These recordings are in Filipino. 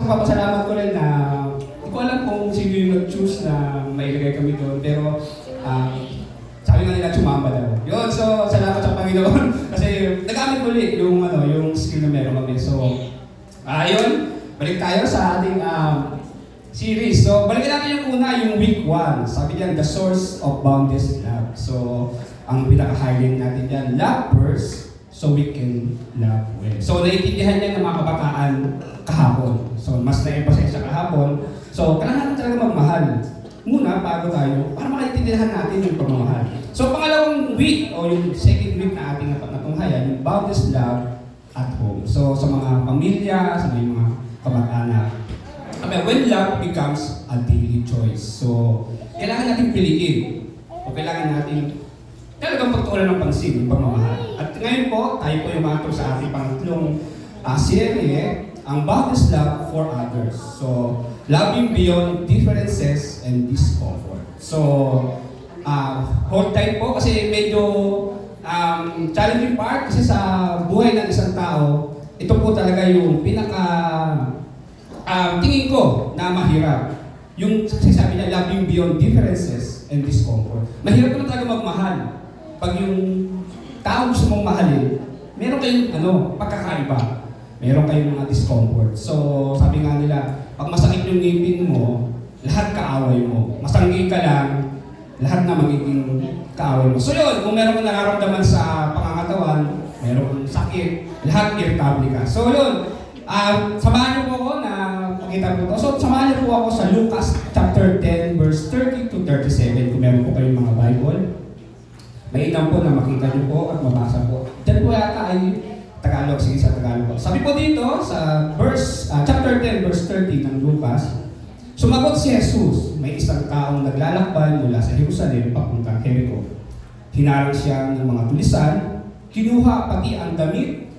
Papasalamat ko rin na hindi ko alam kung sino yung nag-choose na mailagay kami doon, pero sabi nga nila tsumamba daw. Yun, so salamat sa Panginoon kasi nagamit ko ulit yung, yung skill na meron kami. So, ayun, balik tayo sa ating series. So, balikan natin yung una, yung week 1. Sabi diyan, the source of boundless love. So, ang pinaka-highlight natin diyan, love first, so we can love well. So, naiintindihan niya ng mga kabataan kahapon. So, mas na-emphasize siya kahapon. So, kailangan natin talaga magmahal muna bago tayo para makaintindihan natin yung pagmamahal. So, pangalawang week o yung second week na ating natunghayan, yung boundless love at home. So, sa mga pamilya, sa mga kamag-anak. When love becomes a daily choice. So, kailangan natin piliin o kailangan natin talagang pagtuunan ng pansin yung pagmamahal. At ngayon po, tayo po yung mato sa ating pangatlong serye, ang boundless love for others. So, loving beyond differences and discomfort. So, hold tight po kasi medyo challenging part kasi sa buhay ng isang tao, ito po talaga yung pinaka tingin ko na mahirap. Yung sabi niya, loving beyond differences and discomfort. Mahirap ko na talaga magmahal. Pag yung tao gusto mong mahalin, meron kayong pagkakaiba. Meron kayong mga discomfort. So, sabi nga nila, pag masakit yung ngipin mo, lahat kaaway mo. Masanggi ka lang, lahat na magiging kaaway mo. So yun, kung meron kang nararamdaman sa pangangatawan, meron kang sakit, lahat irritable ka. So yun, samahan niyo po ako na pakita po ito. So, samahan niyo po ako sa Lucas chapter 10, verse 30 to 37. Kung meron po kayong mga Bible, may ilan po na makita niyo po at mabasa po. Diyan po yata ay Tagalog. Sige, sa Tagalog po. Sabi po dito sa chapter 10, verse 30 ng Lucas, sumagot si Jesus, may isang taong naglalakbay mula sa Jerusalem papuntang Jericho. Hinarang siya ng mga tulisan, kinuha pati ang damit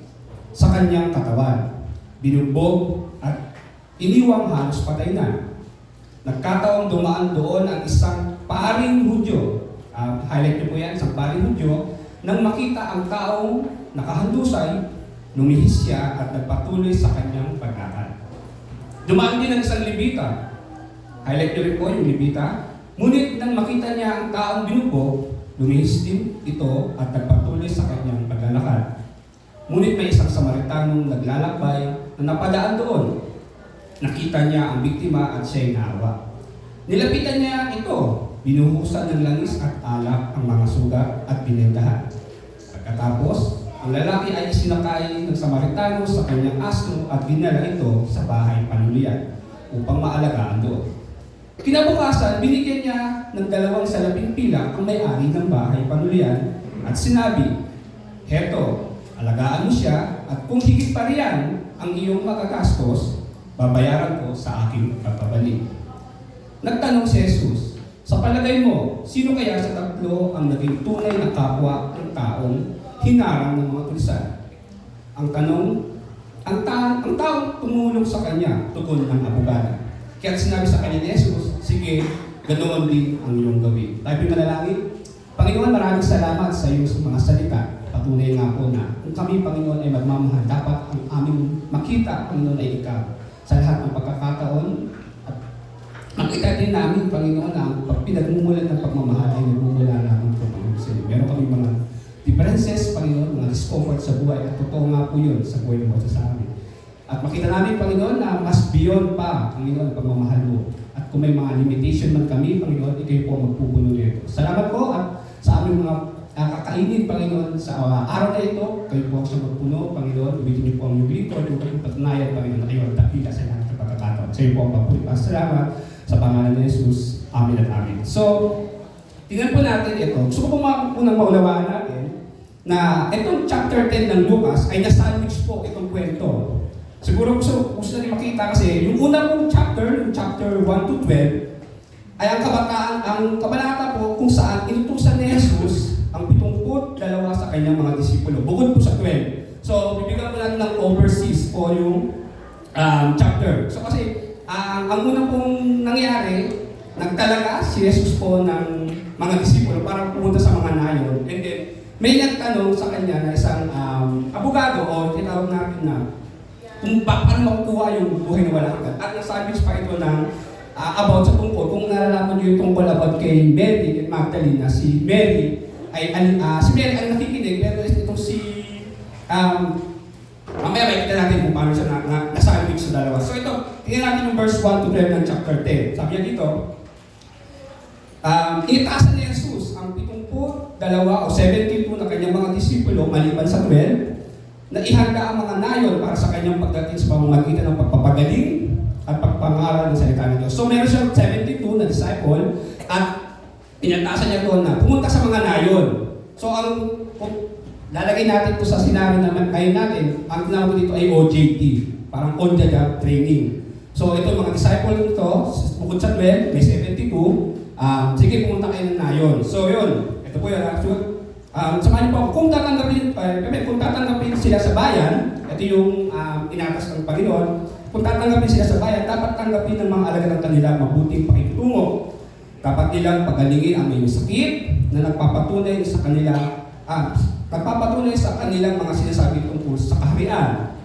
sa kanyang katawan. Binugbog at iniwang halos patay na. Nagkataong dumaan doon ang isang paring Hudyo. Highlight niyo po yan, isang paring Hudyo. Nang makita ang taong nakahandusay, lumihis siya at nagpatuloy sa kanyang paglakad. Dumaan din ang isang Levita. Highlight niyo rin po yung Levita. Ngunit nang makita niya ang taong binugbog, lumihis din ito at nagpatuloy sa kanyang paglalakad. Ngunit may isang Samaritanong naglalakbay na napadaan doon. Nakita niya ang biktima at siya'y naawa. Nilapitan niya ito, binuhusan ng langis at alak ang mga sugat at binendahan. Pagkatapos, ang lalaki ay isinakay ng Samaritano sa kanyang asno at dinala ito sa bahay panuluyan upang maalagaan doon. Kinabukasan, binigyan niya ng 2 salaping pilak ang may-ari ng bahay panuluyan at sinabi, "Heto, alagaan mo siya at kung higit pa riyan ang iyong magagastos, babayaran ko sa aking pagpabalik." Nagtanong si Jesus, "Sa palagay mo, sino kaya sa tatlo ang naging tunay na kapwa ng taong hinarang ng mga tulisan?" Ang taong tumulong sa kanya, tugon ng abogado. Kaya sinabi sa kanya ni Jesus, "Sige, ganoon din ang iyong gawin." Tayo pinalangin. Panginoon, maraming salamat sa iyong mga salita. Patunay nga po na kung kami, Panginoon, ay magmamahal, dapat ang aming makita, Panginoon, ay ikaw. Sa lahat ng pagkakataon, at makita din namin, Panginoon, na ang pinagmumulan ng pagmamahal ay nagmumula namin po, Panginoon, sa iyo. Meron kami mga differences, Panginoon, mga discomfort sa buhay, at totoo nga po yun sa buhay mo sa amin. At makita namin, Panginoon, na mas beyond pa, Panginoon, ang pagmamahal mo. At kung may mga limitation man kami, Panginoon, ikaw po ang magpupuno nito. Salamat po at sa aming mga kakainin, Panginoon, sa araw na ito, kayo po sa magpuno, Panginoon, ubitin niyo po ang iyong lingkod, yung kayong patunayan, Panginoon, na kayo ang dakila sa lahat ng pagkakataon. Sa iyo po ang papuri. Salamat sa pangalan ni Jesus. Amen at amen. So, tingnan po natin ito. Gusto ko po unang maunawaan natin na itong chapter 10 ng Lucas ay na-sandwich po itong kwento. Siguro gusto natin makita kasi yung unang pong chapter, yung chapter 1 to 12, ay ang kabanata po kung saan inutusan ni Jesus ang 72 sa kanyang mga disipulo. Bukod po sa 12. So, bibigyan po natin ng overseas po yung chapter. So kasi, ang unang pong nangyari, nagtalaga si Jesus po ng mga disipulo para pumunta sa mga nayon. And then, may nagtanong sa kanya na isang abogado o tinawag natin na kung paano makukuha yung buhay na walang hanggan. At nasabit pa ito ng about sa tungkol, kung nalalaman niyo yung tungkol about kay Mary at Magdalene, na si Mary ay si Mary ang nakikinig, pero itong si mamaya makikita natin kung paano siya nasabit sa dalawa. So ito, tingnan natin yung verse 1 to 12 ng chapter 10. Sabi niya dito, initaasan ni Jesus ang 72 o 72 na kanyang mga disipulo maliban sa 12 na ihanda ang mga nayon para sa kanyang pagdating sa pamamagitan ng pagpapagaling at pagpangaral ng salita ng Diyos. So meron siyang 72 na disciple at inataasan niya doon na pumunta sa mga nayon. So kung lalagay natin ito sa scenario naman kayo natin, ang tinawag dito ay OJT, parang on the job training. So ito mga disciple nito, bukod sa 12, may 72, sige pumunta kayo ng nayon. So yun, ito po yun. Samahan niyo po, kung tatanggapin sila sa bayan, ito yung inatas ng Panginoon, kung tatanggapin sila sa bayan, dapat tanggapin ng mga alagad ng kanila mabuting pakikitungo. Dapat nilang pagalingin ang may sakit na nagpapatunay sa kanilang mga sinasabi tungkol sa kaharian.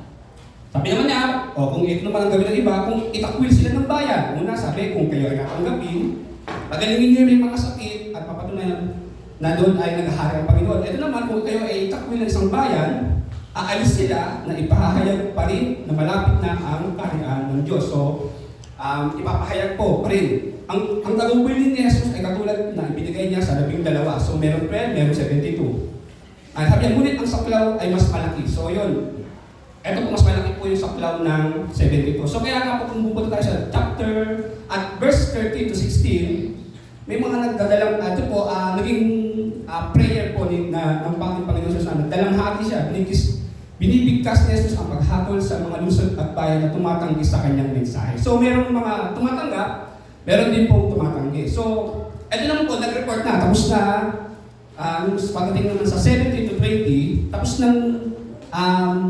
Sabi naman niya, kung ito naman ang gawin ng iba, kung itakwil sila ng bayan. Una, sabi, kung kayo ay natanggapin, pagalingin niyo yung mga sakit at papatunayan na doon ay naghahari ang Panginoon. Ito naman, kung kayo ay itakwil ng isang bayan, aalis sila na ipahahayag pa rin na malapit na ang kaharian ng Diyos. So, ipapahayag po pa rin. Ang gagawin ni Jesus ay katulad na ibinigay niya sa 12. So, meron 12, meron 72. Sabi niya, ngunit ang saklaw ay mas malaki. So, yun. Ito po, mas malaki po yung saklaw ng 72. So, kaya nga po kung pupunta tayo sa chapter at verse 13 to 16, may mga nagdadalang, ito po, naging prayer po ng Panginoon Jesus na nagdalanghati siya. Binibigkas ni Jesus ang paghatol sa mga lungsod at bayan na tumatanggi sa kanyang mensahe. So, merong mga tumatanggap, meron din pong tumatanggi. So, ito naman po, nag-report na, tapos na, pagdating naman sa 70 to 20, tapos nang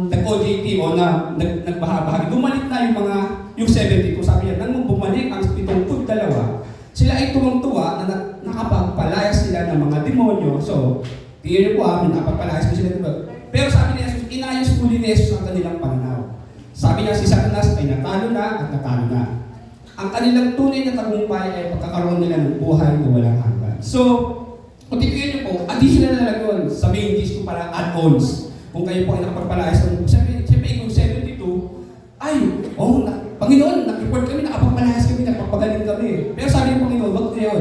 nag-OJT o nagbahagi, bumalik na yung 72. Sabi niya, nang bumalik ang 72, sila ay tuwang-tuwa na nakapagpalayas sila ng mga demonyo. So, tingnan niyo po nakapagpalayas mo sila. Pero sabi niya, inayos muli ni Jesus ang kanilang pananaw. Sabi niya, si Satanas ay natalo na at natalo na. Ang kanilang tunay na tagumpay ay pagkakaroon nila ng buhay na walang hanggan. So, kung titignan niyo po, additional na lang yun. Sa main dish ko para add-ons. Kung kayo po ay nakapagpalayas ng siyempre ikaw 72, Panginoon, nag-report kami, nakapagpalayas kami, nakapagaling kami. Pero sabi ng Panginoon, wag na yun.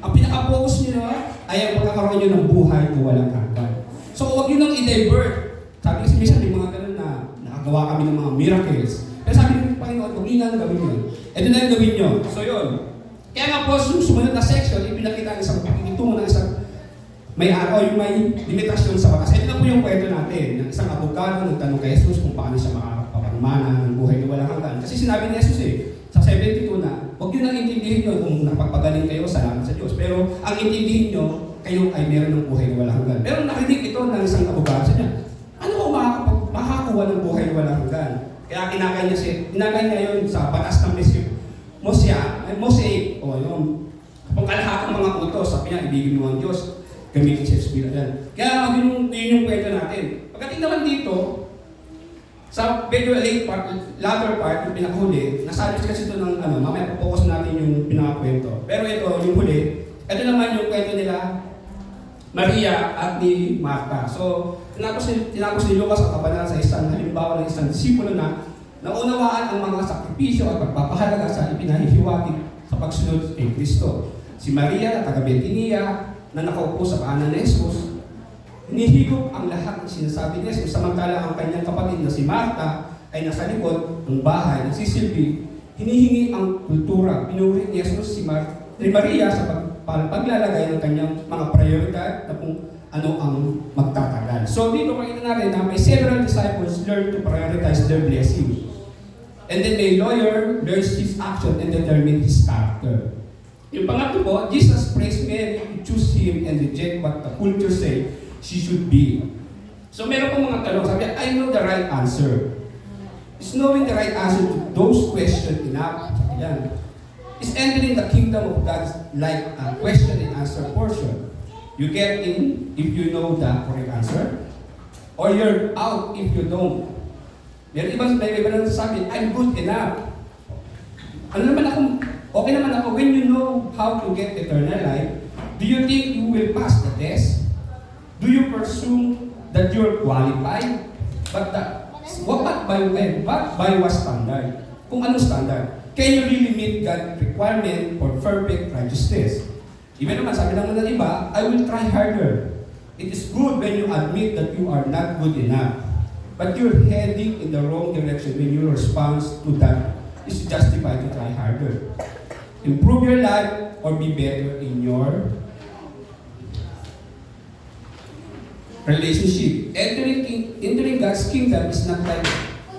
Ang pinaka-focus niyo ay ang pagkakaroon niyo ng buhay na walang hanggan. So, wag yun nang i-divert. Sabi kasi minsan may mga ganun na nakagawa kami ng mga miracles. Pero sabi ng Panginoon, huwag nyo na gawin yun. Ito na yung gawin nyo. So yun. Kaya nga po, sumunod na section, ipinakita ng isang pakikitungo ng isang may limitasyon sa batas. Ito na po yung kwento natin. Ng isang abogado nagtanong kay Jesus kung paano siya makakapagmana ng buhay na walang hanggan. Kasi sinabi ni Jesus sa 72 na, huwag nyo nang intindihin nyo kung napagpagaling kayo, salamat sa Diyos. Pero ang intindihin nyo, kayo ay meron ng buhay na walang hanggan. Pero narinig ito ng isang abogado sa niya. Ano ko makakakuha ng buhay na walang hanggan? Kaya kinakain niya yun sa batas ng Mosaic, o yung pangkalahatang mga utos, sabi niya, ibigin mo ang Diyos, gamitin sa Espiritu yan. Kaya yun yung kwento natin. Pagdating naman dito, sa medyo latter part, yung pinakahuli, nasabi kasi ito ng, mamaya focus natin yung pinakakwento. Pero ito, yung huli, ito naman yung kwento nila, Maria at ni Martha. So, tinapos ni Lucas ang kabanalan sa isang halimbawa ng isang disipulo na naunawaan ang mga sakripisyo at pagpapahalaga sa ipinahihiwatig sa pagsunod kay Kristo. Si Maria na taga Bethania na nakaupo sa paanan ni Jesus, hinihigop ang lahat ng sinasabi ni Jesus, samantala ang kanyang kapatid na si Martha ay nasa likod ng bahay, nagsisilbi, hinihingi ang kultura. Pinuri ni Jesus si Maria sa paglalagay ng kanyang mga prioridad na kung ano ang magtatagal. So dito makita natin na may several disciples learn to prioritize their blessing. And then may lawyer learns his action and determine his character. Yung pangatlo po, Jesus praised Mary to choose him and reject what the culture say she should be. So meron pong mga tanong, sabi niya, I know the right answer. Is knowing the right answer to those questions enough? Yan. Is entering the kingdom of God like a question and answer portion? You get in if you know the correct answer, or you're out if you don't. May iba lang sasabi, I'm good enough. Ano naman ako, okay naman ako, when you know how to get eternal life, do you think you will pass the test? Do you presume that you're qualified? But what by what standard? Kung anong standard? Can you really meet God's requirement for perfect righteousness? Even naman, sabi naman ng iba, I will try harder. It is good when you admit that you are not good enough. But you're heading in the wrong direction when your response to that is justified to try harder. Improve your life or be better in your relationship. Entering God's kingdom is not like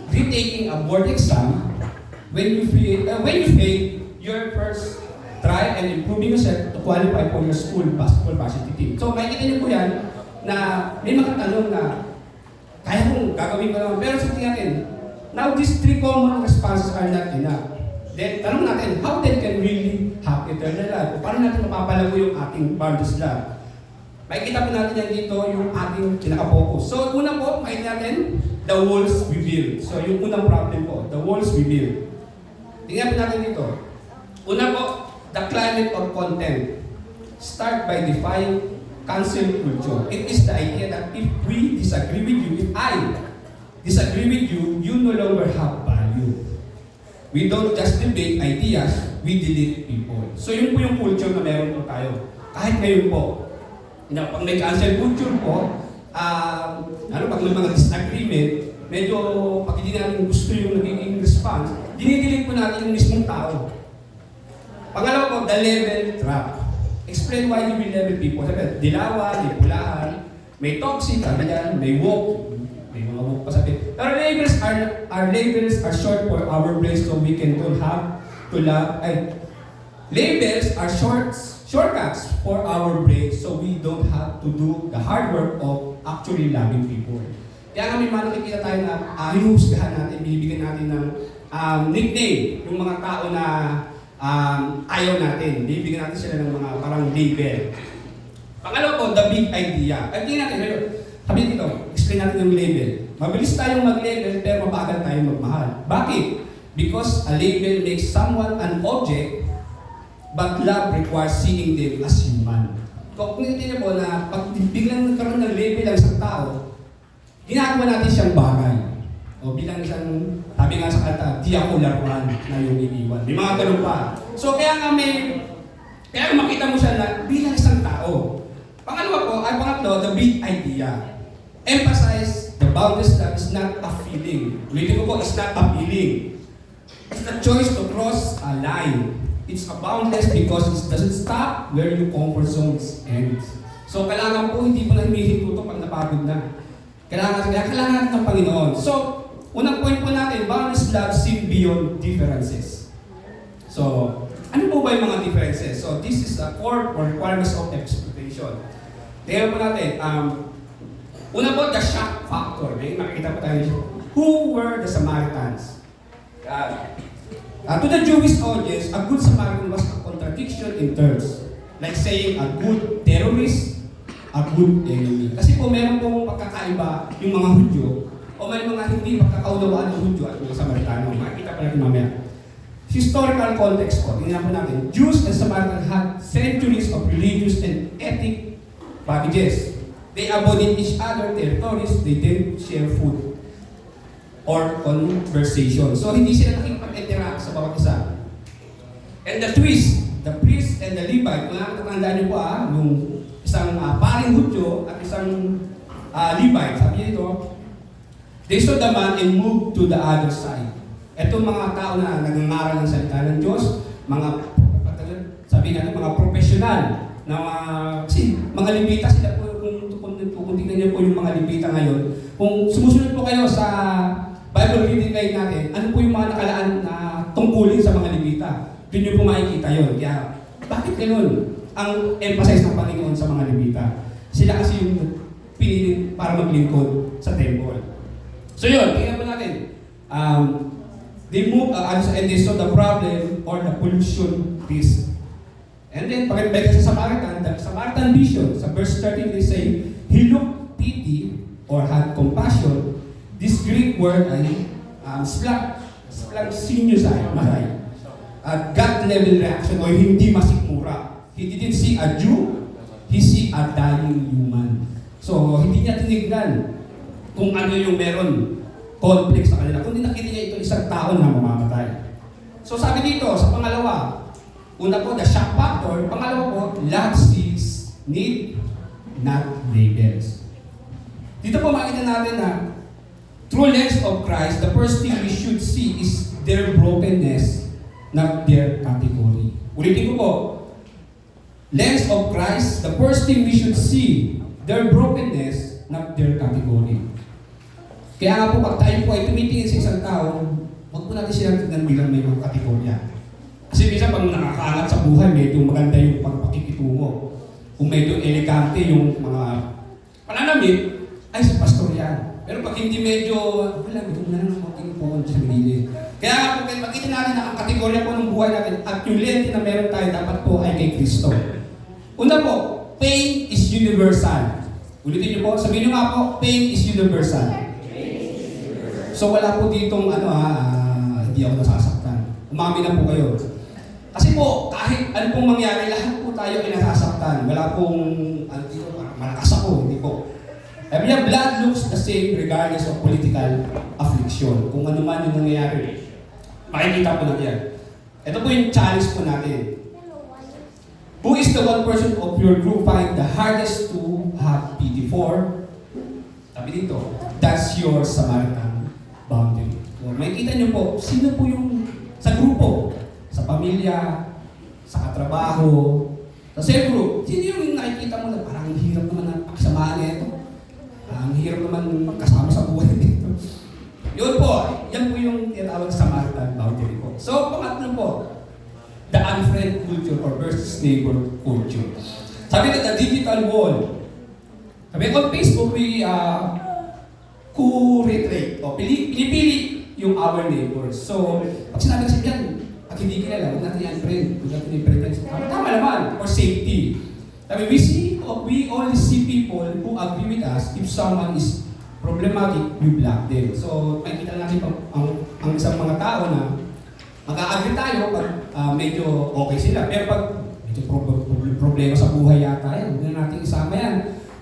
retaking a board exam. When you fail your first try and improving yourself to qualify for your school basketball varsity team. So makikita niyo po yan na may mga tanong na kaya kong gagawin ko naman. Pero sa tingin natin, now these three common responses are not enough. Then tanong natin, how then can really have eternal life? O paano natin mapapalago yung ating boundless love? Makikita po natin yan dito yung ating pinaka-focus. So una po, makikita natin, the walls we build. So yung unang problem po, the walls we build. Tingnan po natin dito. Una po, the climate of content. Start by defying cancel culture. It is the idea that if we disagree with you, if I disagree with you, you no longer have value. We don't just debate ideas, we delete people. So yun po yung culture na meron po tayo. Kahit ngayon po, pag may cancel culture po, pag may mga disagreement, medyo pag hindi natin gusto yung nagiging response, dinidelete po natin yung mismong tao. Pangalawa po, the level trap. Explain why you will level people. Sabi, dilawan, may pulahan, may toxic, may woke, may mga woke pa sabi. Pero labels are short for our brains so we can don't have to love. Labels are shortcuts for our brains so we don't have to do the hard work of actually loving people. Kaya kami nakikita tayo na hinuhusgahan natin, binibigyan natin ng nickname, yung mga tao na ayaw natin. Bibigyan natin sila ng mga parang label. Pangalawa po, the big idea. At tingnan natin, sabi dito, explain natin yung label. Mabilis tayong mag-label pero mabagal tayong magmahal. Bakit? Because a label makes someone an object but love requires seeing them as human. Kung niyo po na pag biglang nagkaroon ng label ang isang tao, ginagawa natin siyang bagay. O bilang isang, sabi nga sa kanta, di ako laruan na yung iniwan. May mga ganun pa. So kaya makita mo siya na bilang isang tao. Pangatlo, the big idea. Emphasize the boundless love is not a feeling. Ulitin ko po, it's not a feeling. It's a choice to cross a line. It's a boundless because it doesn't stop where your comfort zones end. So kailangan po hindi mo na humihinto pag napagod na. Kailangan ng Panginoon. So, unang point po natin, boundless love seen beyond differences. So, ano po ba yung mga differences? So, this is a core or requirements of expectation. Tingnan po natin, una po, the shock factor. May makikita po tayo. Who were the Samaritans? To the Jewish audience, a good Samaritan was a contradiction in terms. Like saying a good terrorist, a good enemy. Kasi po meron pong pagkakaiba yung mga Hudyo o may mga hindi pagkakaunawaan ng Hudyo at mga Samaritano. Makikita pa natin mamaya. Historical context po, tingnan po natin. Jews and Samaritans had centuries of religious and ethnic baggages. They abandoned each other territories, they didn't share food or conversation. So hindi sila nakikipag-interact sa bawat isa. And the twist, the priest and the Levite, kung nakakatandaan niyo po yung isang paring Hudyo at isang Levite, sabi niya ito, they saw the man and moved to the other side. Itong mga tao na nangangaral ng salita ng Diyos, sabi natin, mga profesional, na kasi mga Levita sila po, kung tingnan niyo po yung mga Levita ngayon, kung sumusunod po kayo sa Bible reading guide natin, ano po yung mga nakalaan na tungkulin sa mga Levita? Doon niyo po makikita yun. Kaya, bakit ganun? Ang emphasize ng Panginoon sa mga Levita. Sila kasi yung pinili para maglingkod sa temple. So yun, tingnan po natin. They move, and they saw the problem or the pollution risk. And then, pag-ibig sa Samaritan, the Samaritan vision, sa verse 13, they say, he looked pity or had compassion. This Greek word ay Splang sinusoid, God level reaction o hindi masikmura. He didn't see a Jew, he see a dying human. So, hindi niya tinignan kung ano yung meron conflict sa kanila. Kundi nakita niya ito isang tao na mamamatay. So, sabi dito, sa pangalawa, una po, the shock factor. Pangalawa po, love sees need, not labels. Dito po makita natin na through lens of Christ, the first thing we should see is their brokenness, not their category. Ulitin ko po, lens of Christ, the first thing we should see, their brokenness, not their category. Kaya nga po, pag tayo po ay tumitingin sa isang tao, huwag po natin silang tignan bilang may mga kategorya. Kasi minsan pag nakakaangat sa buhay, medyo maganda yung pagpakikitungo. Kung medyo elegante yung mga pananamit, ay si pastor yan. Pero pag hindi medyo, wala, ito na lang konting po sa gilid. Kaya nga po, makita natin na ang kategorya po ng buhay natin at yung lente na meron tayo, dapat po ay kay Kristo. Una po, pain is universal. Ulitin niyo po, sabihin niyo nga po, pain is universal. So wala po ditong hindi ako nasasaktan. Umamin na po kayo. Kasi po, kahit ano pong mangyari, lahat po tayo ay nasasaktan. Wala pong, malakas ako, hindi po. Every blood looks the same regardless of political affliction. Kung ano man yung nangyayari, makikita po natin yan. Ito po yung challenge po natin. Who is the one person of your group find the hardest to have pity for? Sabi dito, that's your Samaritan boundary. So, makikita nyo po, sino po yung sa grupo, sa pamilya, sa katrabaho, sa same group, sino yung nakikita mo na parang hirap naman ang paksamaan nito? Ang hirap naman kasama sa buhay nito. Yun po, yan po yung tinatawag sa Samaritan boundary po. So, pangatlo po, the unfriend culture or versus neighbor culture. Sabi na, the digital wall. Sabi on Facebook, we co-retrate o pinipili yung our neighbors. So, pag sinabi kasi yan, pag hindi kilala, huwag natin i-unfriend, huwag natin i-preference. Tama naman, for safety. Sabi, we only see people who agree with us if someone is problematic, we block them. So, makikita natin ang isang mga tao na mag-a-agree tayo pag medyo okay sila. Pero pag medyo problema sa buhay yata yan, huwag na natin isama yan.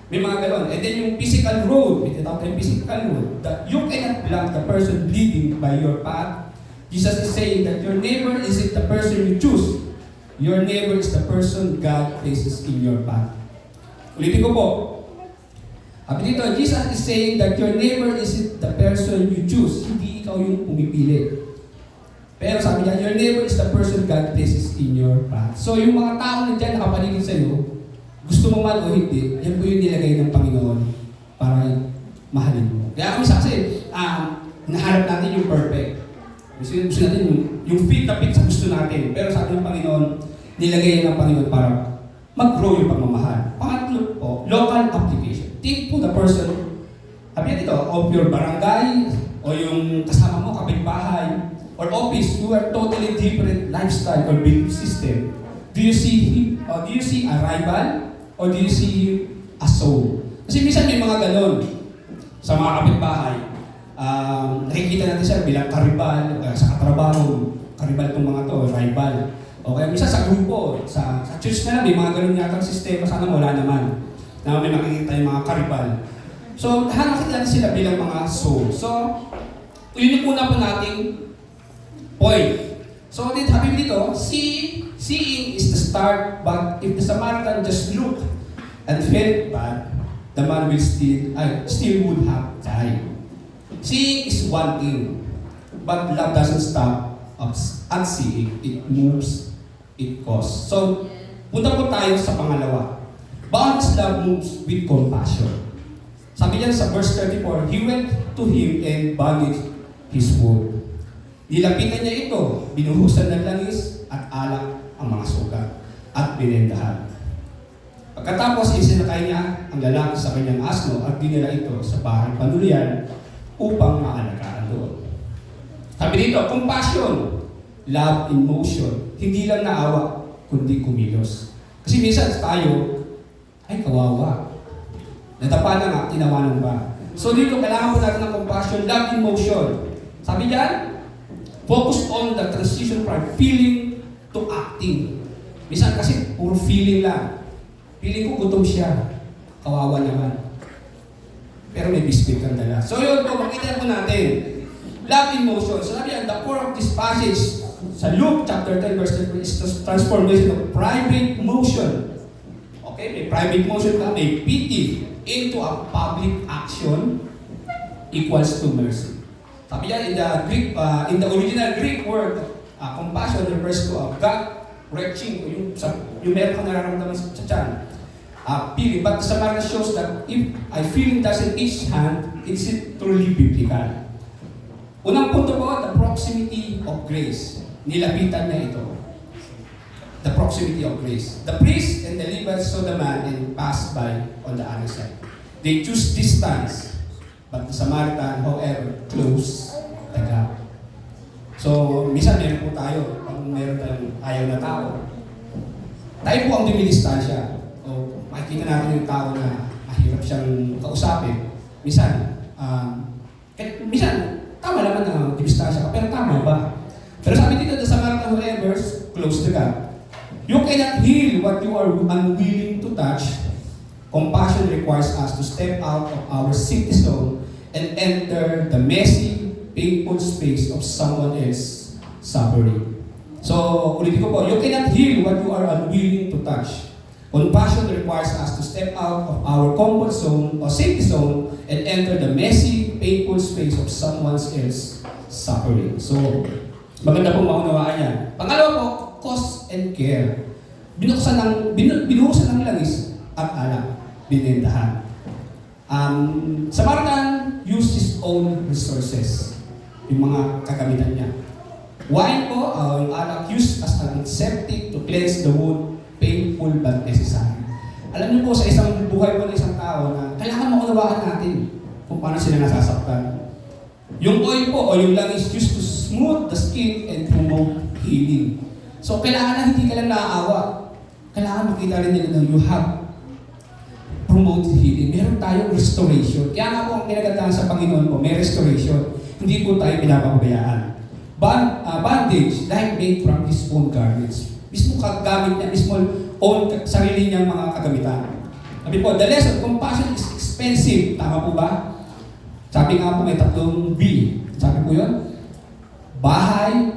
May mga gano'n. And then yung physical road, may tinatawag tayong physical road, that you cannot block the person bleeding by your path. Jesus is saying that your neighbor isn't the person you choose. Your neighbor is the person God places in your path. Ulitin ko po. Sabi dito, Jesus is saying that your neighbor isn't the person you choose. Hindi ikaw yung pumipili. Pero sabi niya, your neighbor is the person God places in your path. So yung mga tao na dyan nakapaligid sa iyo, gusto mo man o hindi, yan po yung nilagay ng Panginoon para mahalin mo. Kaya kami kasi, nahanap natin yung perfect. Gusto natin yung fit na fit sa gusto natin. Pero sabi ng Panginoon, nilagay yan ng Panginoon para mag-grow yung pagmamahal. Pangatlo po, local application. Think po the person, sabi niya dito, of your barangay, o yung kasama mo, kapitbahay, or office, you are totally different lifestyle or belief system. Do you see him, or do you see a rival, or do you see a soul? Kasi minsan may mga ganon sa mga kapitbahay. Nakikita natin siya bilang karibal, sa katrabaho, karibal itong mga to, rival. O kaya minsan sa grupo, sa church na lang, may mga ganon yata sistema, sana wala naman. Na may makikita yung mga karibal. So, nakikita natin sila bilang mga soul. So, yun yung una po nating point. So, dito, seeing is the start, but if the Samaritan just looked and felt bad, the man will still would have died. Seeing is one thing, but love doesn't stop at seeing. It moves, it causes. So, punta po tayo sa pangalawa. Balanced love moves with compassion. Sabi niya sa verse 34, he went to him and bandaged his wound. Nilapitan niya ito, binuhusan ng langis at alak ang mga sugat at binendahan. Pagkatapos, isinakay niya ang lalaki sa kanyang asno at dinala ito sa bahay panuluyan upang maalagaan doon. Sabi dito, compassion, love in motion, hindi lang naawa, kundi kumilos. Kasi minsan tayo, ay kawawa. Natapa na nga, tinawanan ba? So dito, kailangan po natin ng compassion, love in motion. Sabi diyan, focus on the transition from feeling to acting. Minsan kasi puro feeling lang. Feeling ko gutom siya. Kawawa naman. Pero may biscuit kang dala. So yun po, makita po natin. Love in motion. So sabi yan, the core of this passage sa Luke chapter 10 verse 10 is the transformation of private motion. Okay, may private motion ka, may pity into a public action equals to mercy. Sabi yan, in the original Greek word, compassion refers to a gut-wrenching, yung meron kang nararamdaman sa tiyan. Feeling, but the Samaritan shows that if a feeling doesn't each hand, it's truly biblical. Unang punto po, the proximity of grace. Nilapitan na ito. The proximity of grace. The priest and the Levites saw the man and passed by on the other side. They choose distance, but the Samaritan, however, closed the gap. So, minsan meron po tayo, pag meron tayong ayaw na tao, tayo po ang dumidistansya. So, makikita natin yung tao na mahirap siyang kausapin. Minsan, tama naman na dumistansya ka, pero tama ba? Pero sabi dito, the Samaritan however, close the gap. You cannot heal what you are unwilling to touch. Compassion requires us to step out of our safety zone and enter the messy, painful space of someone else's suffering. So, ulitin ko po, you cannot heal what you are unwilling to touch. Compassion requires us to step out of our comfort zone or safety zone and enter the messy, painful space of someone else's suffering. So, maganda pong maunawaan yan. Pangalawa po, cause and care. Binuhusan ng langis at alak. Binentahan. Samaritan used his own resources. Yung mga kagamitan niya. Wine po, yung alak used as an antiseptic to cleanse the wound, painful but necessary. Alam niyo po sa isang buhay po ng isang tao na kailangan maunawaan natin kung paano sila nasasaktan. Yung oil po o yung langis used to smooth the skin and promote healing. So kailangan na hindi ka lang naaawa. Kailangan makita rin nila na you have promote healing. Meron tayong restoration. Kaya nga po ang kinagandahan sa Panginoon po, may restoration. Hindi po tayo pinapabayaan. Bandage, like made from his own garments. Mismo kagamit niya, mismo own sarili niyang mga kagamitan. Sabi po, the lesson, compassion is expensive. Tama po ba? Sabi nga po may tatlong B. Sabi po yun? Bahay,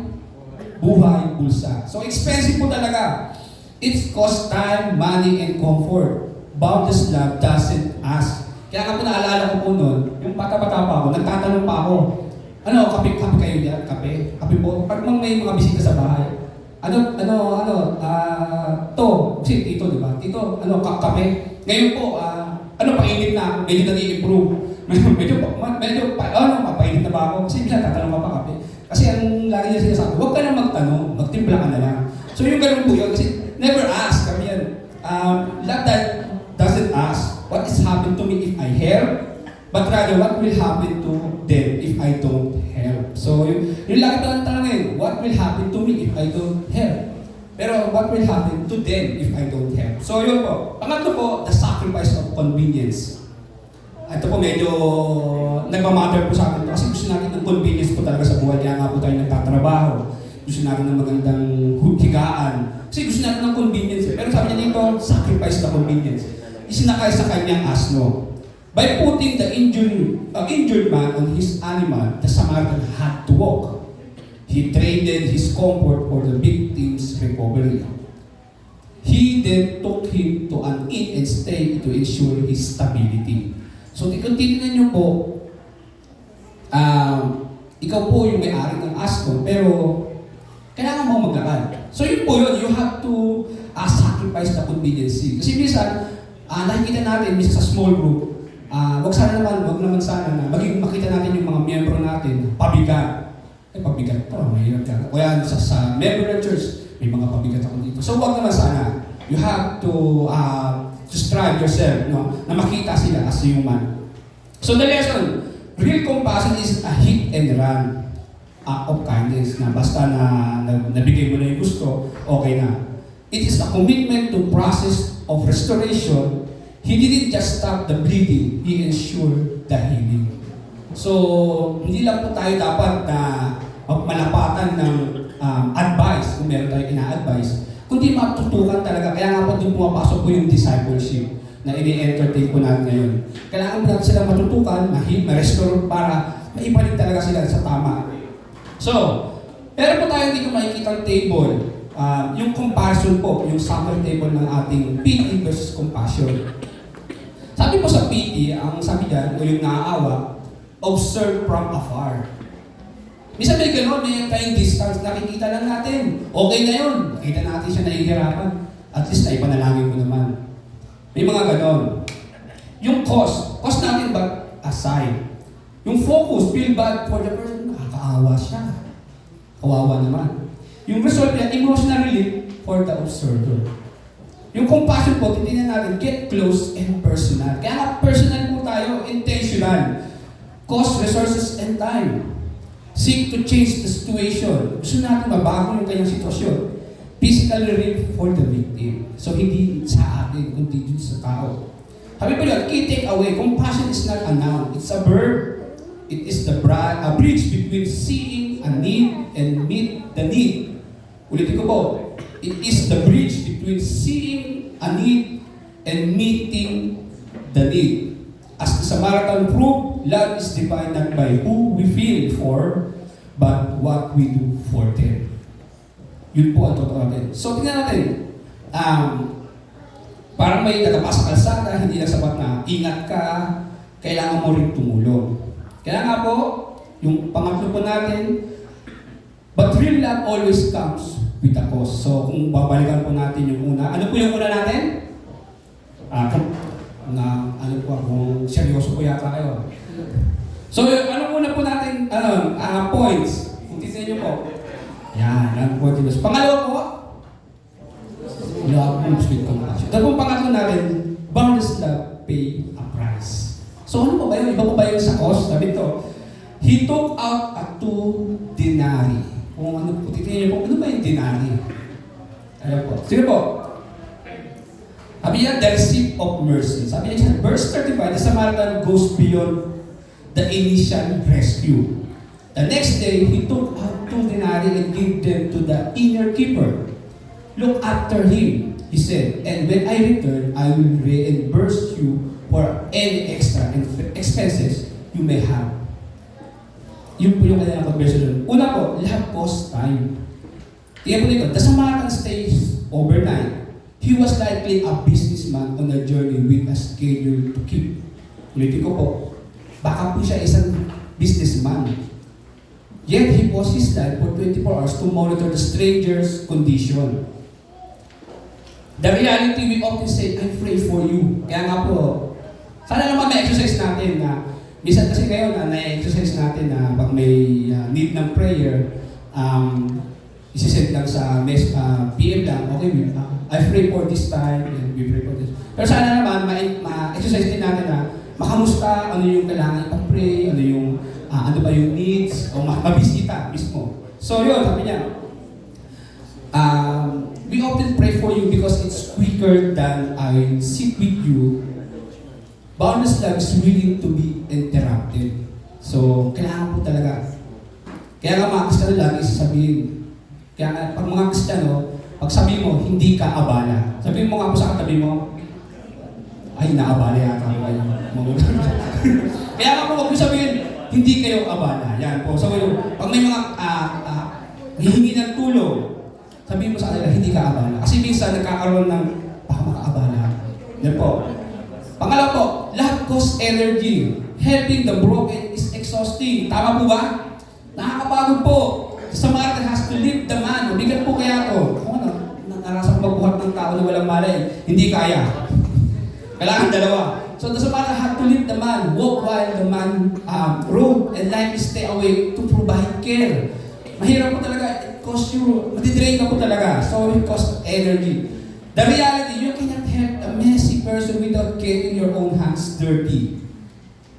buhay, bulsa. So expensive po talaga. It costs time, money, and comfort. Boundless love doesn't ask. Kaya nga po naalala ko po noon, yung bata-bata pa ako, nagtatanong pa ako, kape kayo dyan? Kape? Kape po? Pag may mga bisita sa bahay, kasi tito, di ba? Tito, kape? Ngayon po, painit na ako, medyo nag-i-improve. Papainit na ba ako? Kasi minsan tatanong ka pa kape. Kasi ang lagi niya sinasabi, huwag ka na magtanong, magtimpla ka na lang. So yung ganun po yun, kasi never ask, kami yan. Love that doesn't ask, what is happened to me if I help? But rather, what will happen to them if I don't help? So, yung lagi palang tanongin, what will happen to me if I don't help? Pero, what will happen to them if I don't help? So, yun po. Pangatlo po, the sacrifice of convenience. Ito po medyo nagmamatter po sa akin kasi gusto natin ng convenience po talaga sa buhay. Kaya nga po tayo nagtatrabaho. Gusto natin ng magandang higaan. Kasi gusto natin ng convenience. Pero sabi niya dito, sacrifice the convenience. Isinakay sa kanyang asno. By putting the injured man on his animal, the Samaritan had to walk. He traded his comfort for the victim's recovery. He then took him to an inn and stayed to ensure his stability. So, kung titignan niyo po, ikaw po yung may-ari ng asno, pero kailangan mo maglakad. So, yun po yun, you have to sacrifice the convenience. Kasi minsan, nakikita natin, minsan sa small group, wag naman sana na makita natin yung mga miyembro natin, pabigat. Pabigat to, mahirap ka. Kaya sa member ng church, may mga pabigat ako dito. So wag naman sana. You have to strive yourself, na makita sila as human. So the lesson, real compassion is a hit and run act of kindness na basta na nabigay mo na yung gusto, okay na. It is a commitment to process of restoration. He didn't just stop the bleeding, he ensured the healing. So, hindi lang po tayo dapat na malapatan ng advice, kung meron tayong ina-advise, kundi matutukan talaga. Kaya nga po doon pumapasok po yung discipleship na ini-entertain po natin ngayon. Kailangan po natin sila matutukan, ma-restore para maibalik talaga sila sa tama. So, pero po tayo dito makikita table, yung comparison po, yung summary table ng ating pity versus compassion. Sabi po sa pity, ang sabi dyan, o yung naaawa, observe from afar. Minsan may gano'n, may tayong distance, nakikita lang natin. Okay na yun, nakita natin siya nahihirapan. At least ay panalangin mo naman. May mga gano'n. Yung cause natin ba aside? Yung focus, feel bad for the person, nakakaawa siya. Kawawa naman. Yung result niya, emotional relief for the observer. Yung compassion po, titignan natin, get close and personal. Kaya nga personal po tayo, intentional. Cost, resources, and time. Seek to change the situation. Gusto natin mabago yung kanyang sitwasyon. Physical relief for the victim. So, hindi sa atin, kundi dito sa tao. Sabi po yun, key takeaway, compassion is not a noun. It's a verb. It is a bridge between seeing a need and meet the need. Ulitin ko po, it is the bridge between seeing a need and meeting the need. As the Samaritan proved, love is defined not by who we feel for, but what we do for them. Yun po ang totoo natin. So, tingnan natin. Parang may nagapa sa kalsada, hindi lang sapat na ingat ka, kailangan mo rin tumulong. Kaya nga po, yung pangatlo po natin, but real love always comes with a cost. So, kung babalikan po natin yung una, ano po yung una natin? Kung seryoso po yata kayo. So, ano muna po natin, points? Kung titignan nyo po. Yan po. Pangalawa po, love moves with compassion. Ito pong pangatlo natin, boundless love pay a price. So, ano po ba yun? Iba po ba yun sa cost? Sabi ito, he took out a 2 denarii. Kung ano po, titignan nyo po, ano ba yung denarii? Ayan po. Sige po. Sabi niya, the receipt of mercy. Sabi niya, verse 35, the Samaritan goes beyond the initial rescue. The next day, he took out 2 denarii and gave them to the inner keeper. Look after him, he said, and when I return, I will reimburse you for any extra expenses you may have. Yun po yung kanilang conversion. Una po, love costs time. Tingnan po dito, the Samaritan stays overnight. He was likely a businessman on a journey with a schedule to keep. Ulitin ko po, baka po siya isang businessman. Yet he paused his life for 24 hours to monitor the stranger's condition. The reality we often say, I pray for you. Kaya nga po, sana naman may exercise natin na, minsan kasi ngayon na na-exercise natin na pag may need ng prayer, isisend lang sa PM lang, okay, I pray for this time, and we pray for this. Pero sana naman, ma-exercise din natin na makamusta, ano yung kailangan ipag-pray, ano ba yung needs, o mabisita mismo. So yun, sabi niya, we often pray for you because it's quicker than I sit with you. Boundless love is willing to be interrupted. So, kailangan po talaga. Kaya nga mga Kristiyano lagi sasabihin. Kaya nga, pag mga Kristiyano, pag sabihin mo, hindi ka abala. Sabihin mo nga po sa katabi mo, ay, naabala yata ako kayo. Kaya nga po, huwag mo sabihin, hindi kayo abala. Yan po. So, pag may mga hihingi ng tulong, sabihin mo sa kanila, hindi ka abala. Kasi minsan, nagkakaroon ng, baka makaabala. Yan po. Pangalawa po, love costs energy. Helping the broken is exhausting. Tama po ba? Nakakapagod po. The Samaritan has to lift the man. Bigat po kaya to. Narasang magbuhat ng tao na walang malay. Hindi kaya. Kailangan dalawa. So the Samaritan had to lift the man, walk while the man rode, and likely stay away to provide care. Mahirap po talaga. It costs you, matidrain ka po talaga. So it costs energy. The reality, you cannot help a messy person without getting your own hands dirty.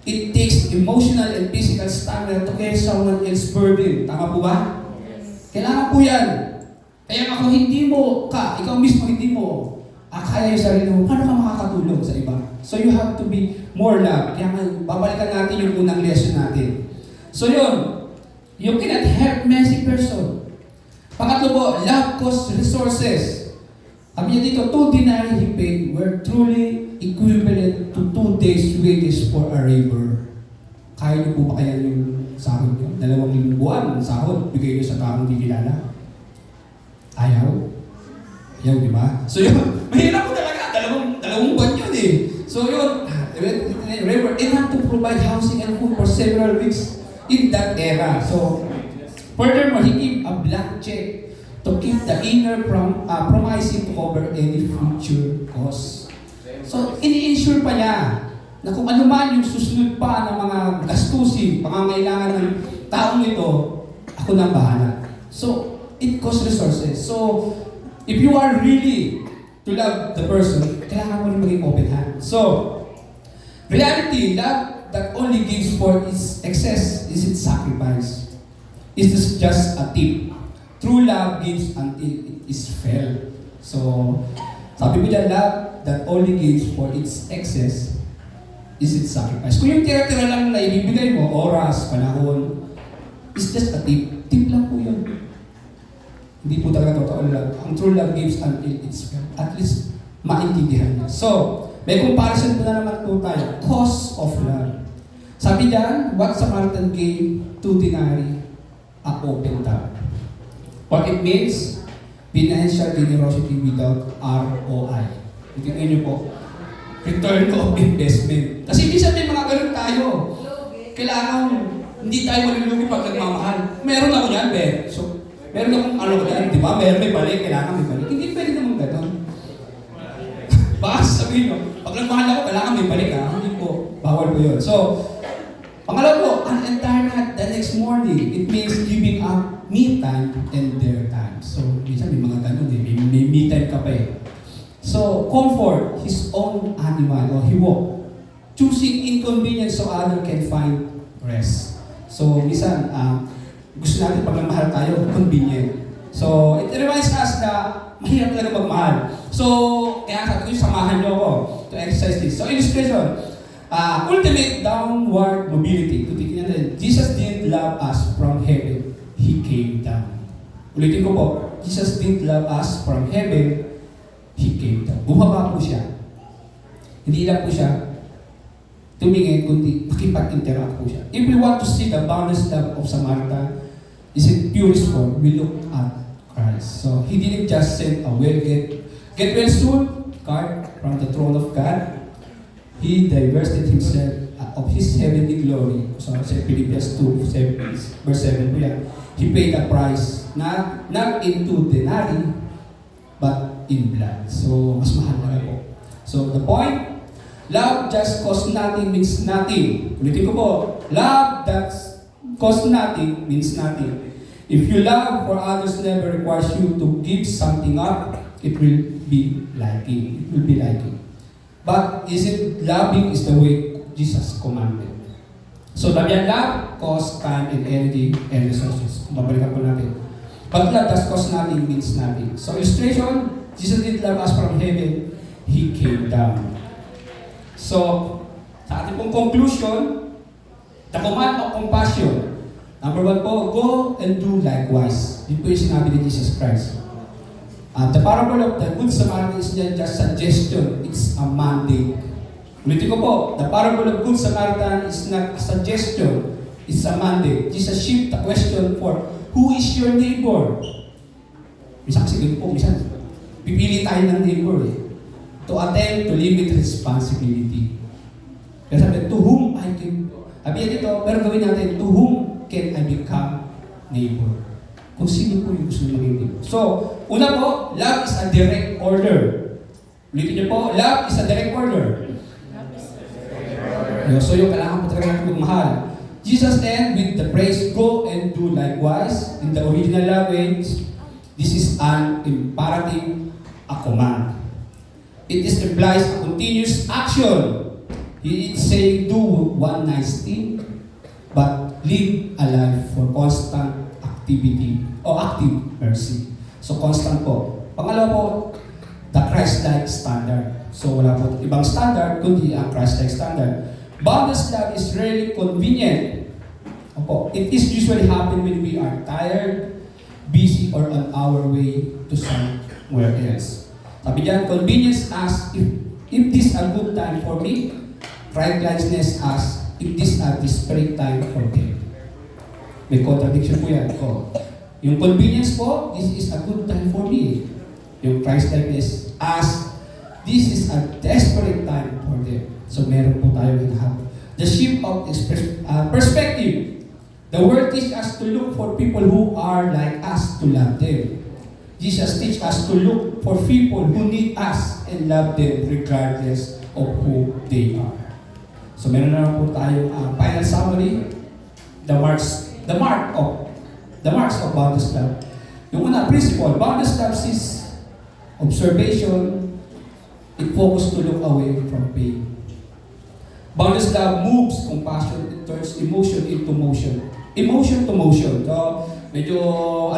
It takes emotional and physical stamina to carry someone else's burden. Tama po ba? Kailangan po yan. Kaya ako hindi mo ikaw mismo hindi mo kaya yung sarili mo, paano ka makakatulong sa iba? So you have to be more love. Kaya nga, babalikan natin yung unang lesson natin. So yun, you cannot help messy person. Pangatlo po, love costs resources. Sabi niya dito, 2 denarii he paid were truly equivalent to 2 days' wages for a labor. Kaya niyo po ba kaya yung sahod niyo? 2 buwan sahod, bigay niyo sa taong di kilala. Ayaw? Ayaw, di ba? So yun, mahirap po talaga. Dalawang buwan yun eh. So yun, labor, enough to provide housing and food for several weeks in that era. So, furthermore, he gave a blank check to keep the inner promising to cover any future costs. So, ini-insure pa niya na kung ano man yung susunod pa ng mga gastusin, pangangailangan ng taong ito, ako na bahala. So, it costs resources. So, if you are really to love the person, kailangan mo rin maging open hand. So, reality, love that only gives for its excess is its sacrifice. It is just a tip. True love gives until it is felt. So, sabi ko dyan, love that only gives for its excess is its sacrifice. Kung yung tira-tira lang na ibibigay mo, oras, panahon, it's just a tip. Tip lang po yun. Hindi po talaga totoo love. Ang true love gives until it's felt. At least, maintindihan niya. So, may comparison po na naman po tayo. Cost of love. Sabi dyan, what Samaritan gave 2 denarii, a open tab. What it means, financial generosity without ROI. Tingnan niyo po, return of investment. Kasi minsan may mga ganun tayo. Kailangan, hindi tayo malulugi pag nagmamahal. Meron ako yan, Ben. So, meron akong ano ko yan, di ba? May balik, kailangan may balik. Hindi pwede naman ganun. Baka sabihin nyo, pag nagmahal ako, kailangan may balik ha. Hindi po, bawal po yun. So, pangalawa po, an entire night the next morning. It means giving up me time and their time. So, minsan may mga ganun eh. May me time ka pa eh. So, comfort his own animal or he walk. Choosing inconvenience so other can find rest. So, minsan, gusto natin pag nagmahal tayo, convenient. So, it reminds us na mahirap talaga magmahal. So, kaya sabi ko, samahan niyo ako to exercise this. So, illustration. Ultimate downward mobility. Kung titignan natin, Jesus didn't love us from heaven. He came down. Ulitin ko po, Jesus didn't love us from heaven. He came down. Bumaba po siya. Hindi lang po siya tumingin, kundi makipag-interact po siya. If we want to see the boundless love of Samaritan, is in purest form, we look at Christ. So, He didn't just send a get well soon card from the throne of God. He divested Himself of His heavenly glory. So, sa Philippians 2, verse 7 po yan. He paid a price, not in 2 denarii, but in blood. So, mas mahal na po. So, the point, love just costs nothing means nothing. Ulitin ko po, love that costs nothing means nothing. If you love for others never requires you to give something up, it will be liking. It will be liking. But is it loving is the way Jesus commanded. So, love costs time and energy and resources. Babalikan po natin. But love that costs nothing means nothing. So, illustration, Jesus didn't love us from heaven. He came down. So, sa ating pong conclusion, the command of compassion. Number 1 po, go and do likewise. Yun po yung sinabi ni Jesus Christ. The parable of the Good Samaritan is not just suggestion, it's a mandate. Ulitin ko po, the parable of Good Samaritan is not a suggestion, it's a mandate. Jesus shift the question for, who is your neighbor? Minsan kasi ganito po, minsan, pipili tayo ng neighbor eh. To attempt to limit responsibility. Pero sabi, to whom I can, sabi dito, pero gawin natin, to whom can I become neighbor? Kung sino po yung gusto maging neighbor. So, una po, love is a direct order. Ulitin niyo po, love is a direct order. So, yung kailangan po talaga natin magmahal. Jesus then, with the phrase, go and do likewise, in the original language, this is an imperative, a command. It implies a continuous action. He is saying, do one nice thing, but live a life for constant activity or active mercy. So constant po. Pangalawa po, the Christ Christ-like standard. So wala po ibang standard kundi ang Christ-like standard. Boundless love is rarely convenient. Opo, it is usually happen when we are tired, busy, or on our way to somewhere else. Sabi diyan, convenience asks if this a good time for me. Righteousness asks if this a desperate time for them. May contradiction po yan. Yung convenience po, this is a good time for me. Yung Christ-likeness asks, this is a desperate time for them. So meron po tayo hinahanap. The shift of perspective. The word teaches us to look for people who are like us to love them. Jesus teaches us to look for people who need us and love them regardless of who they are. So meron na po tayong final summary. The marks of boundless love. Yung una, principle, boundless love is observation. It focuses to look away from pain. Boundless love moves compassion. It turns emotion into motion. Emotion to motion. So, medyo,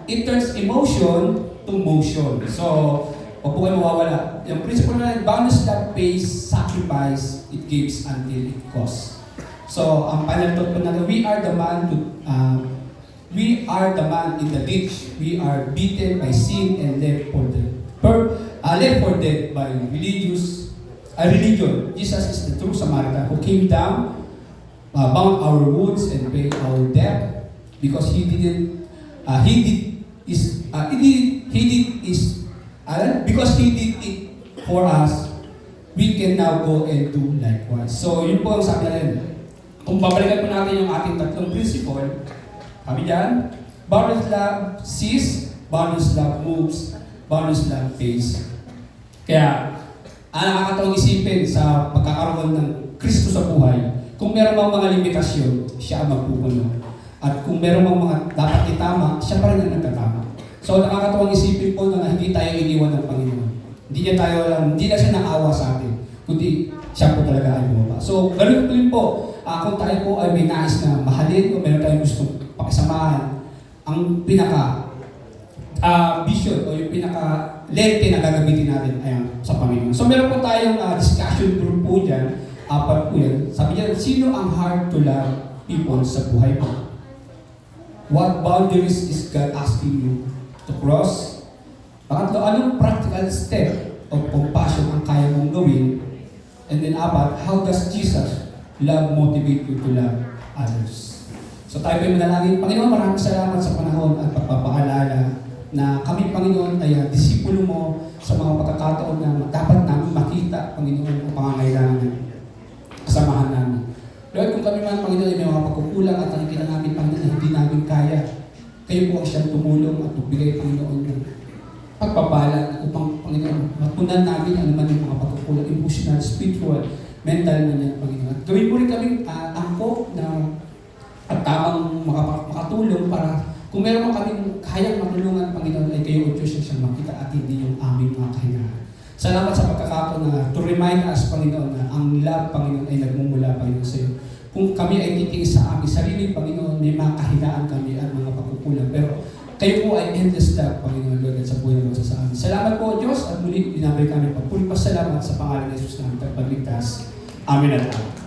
it turns emotion to motion. So, huwag po kayo mawawala. Yung principle na boundless love pays, sacrifice, it gives until it costs. So, ang final thought po natin, we are the man in the ditch. We are beaten by sin and left for dead by religion. Jesus is the true Samaritan who came down, bound our wounds and paid our debt because he did it for us. We can now go and do likewise. So, yun po ang sabi natin. Kung babalikan po natin yung ating tatlong principle, kami dyan, boundless love sees, boundless love moves, boundless love pays. Kaya, nakakatawang isipin sa pagkakaroon ng Kristo sa buhay, kung meron mang mga limitasyon, siya ang magpupuno. At kung meron mang mga dapat itama, siya pa rin ang nagtatama. So, nakakatawang isipin po na hindi tayo iniwan ng Panginoon. Hindi na siya naawa sa atin, kundi siya po talaga ay bumaba. So, ganun po rin po, kung tayo po ay may nais na mahalin o meron tayong gustong pakisamahan, ang vision o yung lente na gagamitin natin ay sa Panginoon. So meron po tayong discussion group po dyan, 4 po yan. Sabi niya, sino ang hard to love people sa buhay mo? What boundaries is God asking you to cross? Pangatlo, anong practical step of compassion ang kaya mong gawin? And then 4, how does Jesus love motivate you to love others? So tayo po yung manalangin. Panginoon, maraming salamat sa panahon at pagpapaalala na kami, Panginoon, ay disipulo mo sa mga pagkakataon na dapat namin makita, Panginoon, ang pangangailangan ng kasamahan namin. Lord, kung kami man, Panginoon, ay may mga pagkukulang at nakikita namin, Panginoon, na hindi namin kaya, kayo po ang siyang tumulong at magbigay, Panginoon, ng pagpapala upang, Panginoon, mapunan namin ang naman yung mga pagkukulang, emotional, spiritual, mental na yan, Panginoon. At gawin mo rin kami angkop na at tamang makatulong para kung meron man kaming kayang matulungan, Panginoon, ay kayo o Diyos siyang makita at hindi yung aming mga kahinaan. Salamat sa pagkakataon na to remind us, Panginoon, na ang love, Panginoon, ay nagmumula, Panginoon, sa iyo. Kung kami ay titingin sa aming sarili, Panginoon, may mga kahinaan kami at mga pagkukulang. Pero kayo po ay endless love, Panginoon, Lord, at sa buhay naman sa amin. Salamat po, Diyos, at muli, binabay kami. Pagpuli pa salamat sa pangalan ng Jesus namin at pagligtas. Amen at amen.